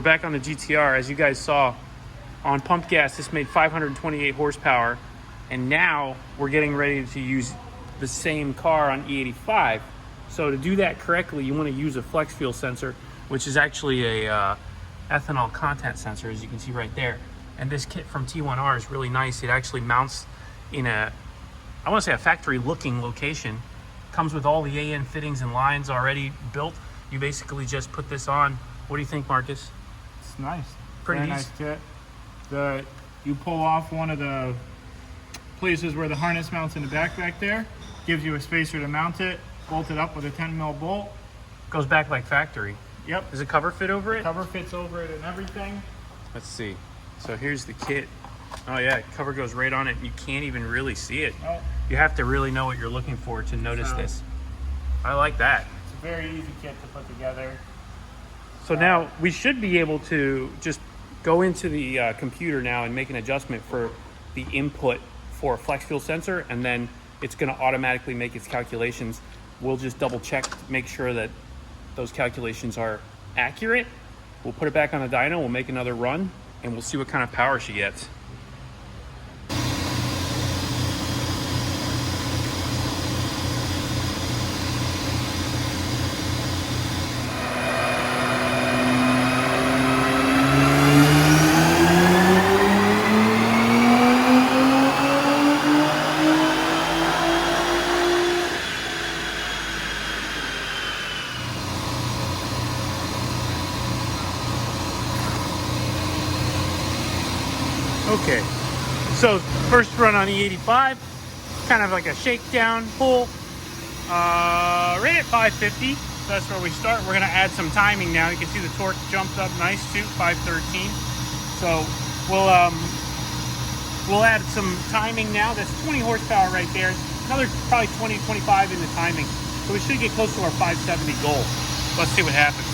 back on the GTR. As you guys saw, on pump gas, this made 528 horsepower. And now we're getting ready to use the same car on E85. So to do that correctly, you want to use a flex fuel sensor, which is actually a ethanol content sensor, as you can see right there. And this kit from T1R is really nice. It actually mounts in a, I want to say a factory looking location. Comes with all the AN fittings and lines already built. You basically just put this on. What do you think, Marcus? It's nice. Pretty Very nice kit. You pull off one of the places where the harness mounts in the back there. Gives you a spacer to mount it. Bolt it up with a 10mm bolt. Goes back like factory. Yep. Does the cover fit over it? The cover fits over it and everything. Let's see. So here's the kit. Oh yeah, cover goes right on it. You can't even really see it. Oh. You have to really know what you're looking for to notice this. I like that. It's a very easy kit to put together. So now we should be able to just go into the computer now and make an adjustment for the input for a flex fuel sensor, and then it's going to automatically make its calculations. We'll just double check, make sure that those calculations are accurate. We'll put it back on the dyno, we'll make another run, and we'll see what kind of power she gets. Okay, so first run on E85, kind of like a shakedown pull, right at 550. So that's where we start. We're gonna add some timing now. You can see the torque jumped up nice too, 513. So we'll add some timing now. That's 20 horsepower right there. Another probably 20, 25 in the timing. So we should get close to our 570 goal. Let's see what happens.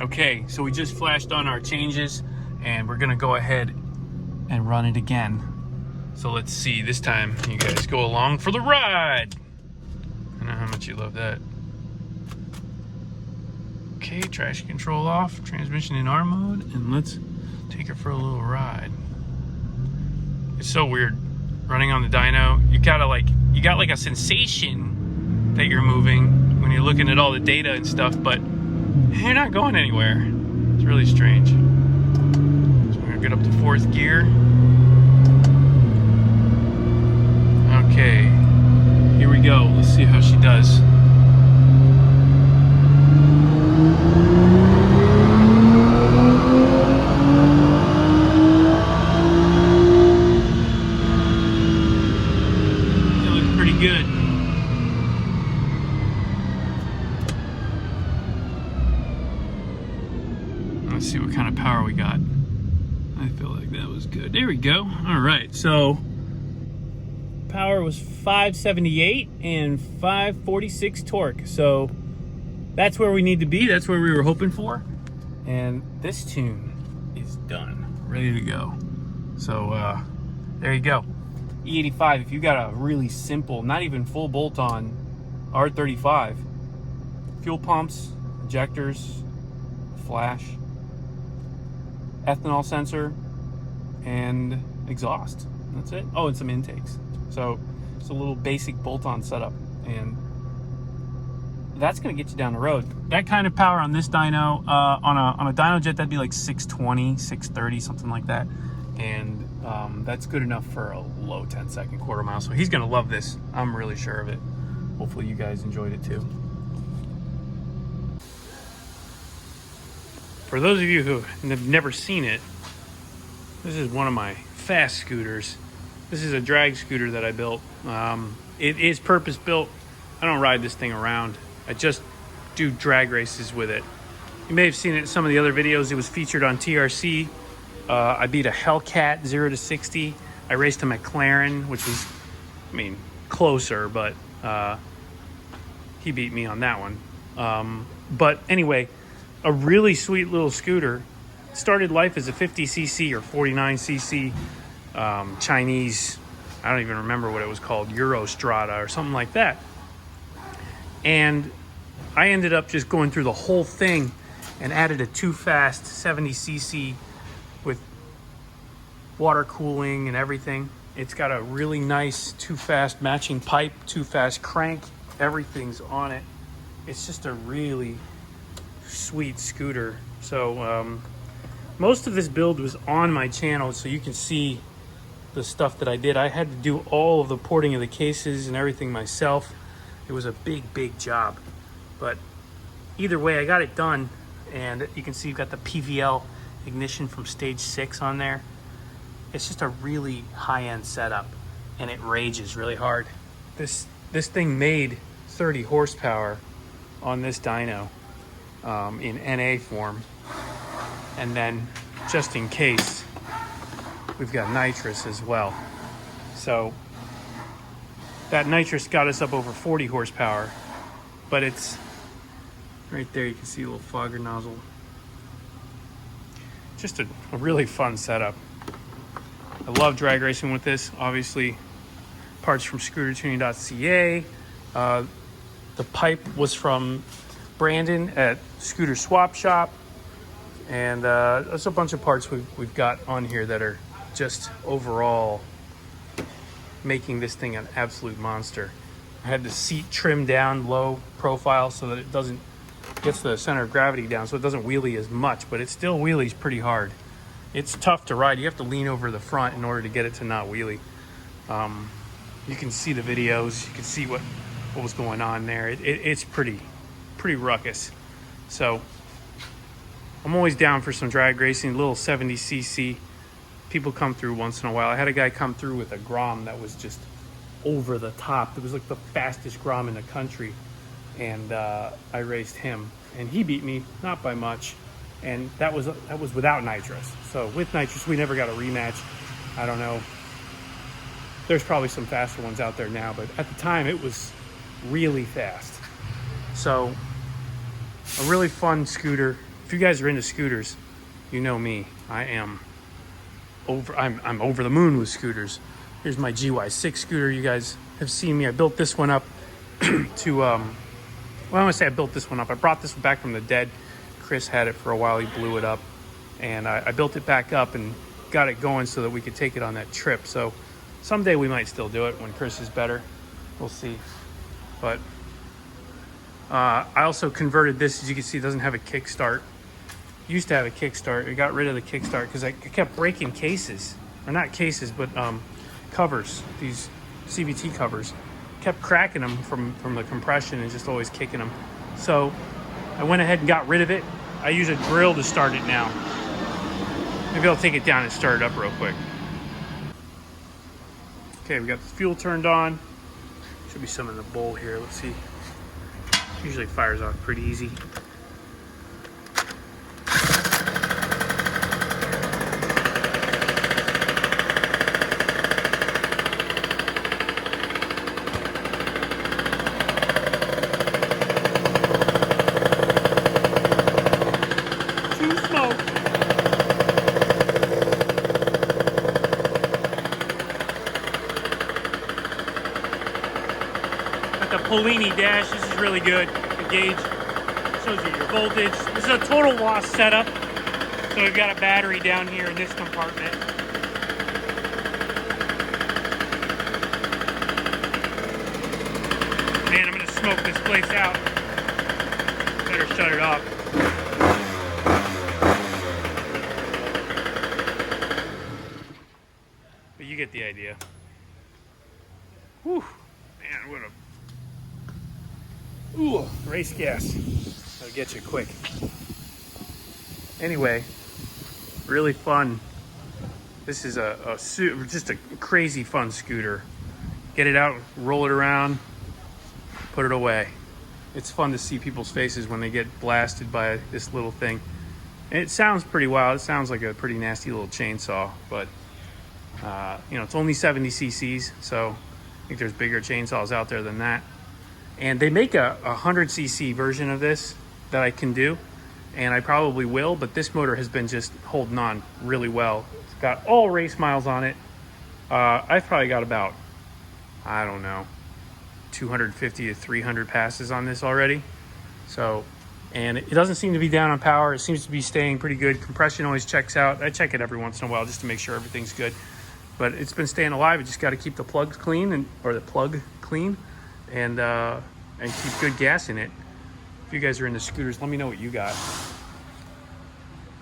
Okay, so we just flashed on our changes, and we're gonna go ahead and run it again. So let's see, this time you guys go along for the ride. I know how much you love that. Okay, traction control off, transmission in R mode, and let's take her for a little ride. It's so weird running on the dyno. You got like a sensation that you're moving when you're looking at all the data and stuff, but you're not going anywhere. It's really strange. Get up to fourth gear. Okay, here we go. Let's see how she does. It looks pretty good. Let's see what kind of power we got. I feel like that was good. There we go. All right, so power was 578 and 546 torque. So that's where we need to be. That's where we were hoping for. And this tune is done, ready to go. So there you go. E85, if you got a really simple, not even full bolt-on R35, fuel pumps, injectors, flash, ethanol sensor, and exhaust. That's it. Oh, and some intakes. So it's a little basic bolt-on setup, and that's going to get you down the road. That kind of power on this dyno, on a dyno jet, that'd be like 620, 630, something like that. And that's good enough for a low 10-second quarter mile. So he's going to love this. I'm really sure of it. Hopefully you guys enjoyed it too. For those of you who have never seen it, this is one of my fast scooters. This is a drag scooter that I built. It is purpose built. I don't ride this thing around. I just do drag races with it. You may have seen it in some of the other videos. It was featured on TRC. I beat a Hellcat 0 to 60. I raced a McLaren, which was, I mean, closer, but he beat me on that one. But anyway, a really sweet little scooter. Started life as a 50cc or 49cc Chinese, I don't even remember what it was called, Eurostrada or something like that. And I ended up just going through the whole thing and added a too fast 70cc with water cooling and everything. It's got a really nice too fast matching pipe, too fast crank. Everything's on it. It's just a really sweet scooter. So most of this build was on my channel, so you can see the stuff that I did. I had to do all of the porting of the cases and everything myself. It was a big job, but either way I got it done. And you can see you've got the PVL ignition from stage 6 on there. It's just a really high-end setup, and it rages really hard. This thing made 30 horsepower on this dyno in NA form, and then just in case we've got nitrous as well. So that nitrous got us up over 40 horsepower, but it's right there. You can see a little fogger nozzle. Just a really fun setup. I love drag racing with this. Obviously, parts from scootertuning.ca. The pipe was from Brandon at Scooter Swap Shop. And there's a bunch of parts we've got on here that are just overall making this thing an absolute monster. I had the seat trimmed down low profile so that it gets the center of gravity down so it doesn't wheelie as much, but it still wheelies pretty hard. It's tough to ride. You have to lean over the front in order to get it to not wheelie. You can see the videos. You can see what was going on there. It's pretty ruckus. So I'm always down for some drag racing, little 70cc. People come through once in a while. I had a guy come through with a Grom that was just over the top. It was like the fastest Grom in the country. And I raced him. And he beat me, not by much. And that was without nitrous. So with nitrous, we never got a rematch. I don't know. There's probably some faster ones out there now, but at the time it was really fast. So a really fun scooter. If you guys are into scooters, you know me. I'm over the moon with scooters. Here's my GY6 scooter. You guys have seen me. I built this one up to well, I want to say I built this one up. I brought this one back from the dead. Chris had it for a while. He blew it up, and I built it back up and got it going so that we could take it on that trip. So someday we might still do it when Chris is better. We'll see. But I also converted this. As you can see, it doesn't have a kickstart. Used to have a kickstart. I got rid of the kickstart because I kept breaking cases, or not cases, but covers. These CVT covers, kept cracking them from the compression and just always kicking them. So I went ahead and got rid of it. I use a drill to start it now. Maybe I'll take it down and start it up real quick. Okay, we got the fuel turned on. Should be some in the bowl here. Let's see. Usually fires off pretty easy. The Polini dash, this is really good. The gauge shows you your voltage. This is a total loss setup. So we've got a battery down here in this compartment. Man, I'm gonna smoke this place out. Better shut it off. But you get the idea. Whew, man, what a race gas. That'll get you quick. Anyway, really fun. This is just a crazy fun scooter. Get it out, roll it around, put it away. It's fun to see people's faces when they get blasted by this little thing. And it sounds pretty wild. It sounds like a pretty nasty little chainsaw, but you know, it's only 70 cc's, so I think there's bigger chainsaws out there than that. And they make a 100cc version of this that I can do, and I probably will, but this motor has been just holding on really well. It's got all race miles on it. I've probably got about, I don't know, 250 to 300 passes on this already. So and it doesn't seem to be down on power. It seems to be staying pretty good. Compression always checks out. I check it every once in a while just to make sure everything's good. But it's been staying alive. You just got to keep the plugs clean, or the plug clean, and keep good gas in it. If you guys are into scooters, let me know what you got.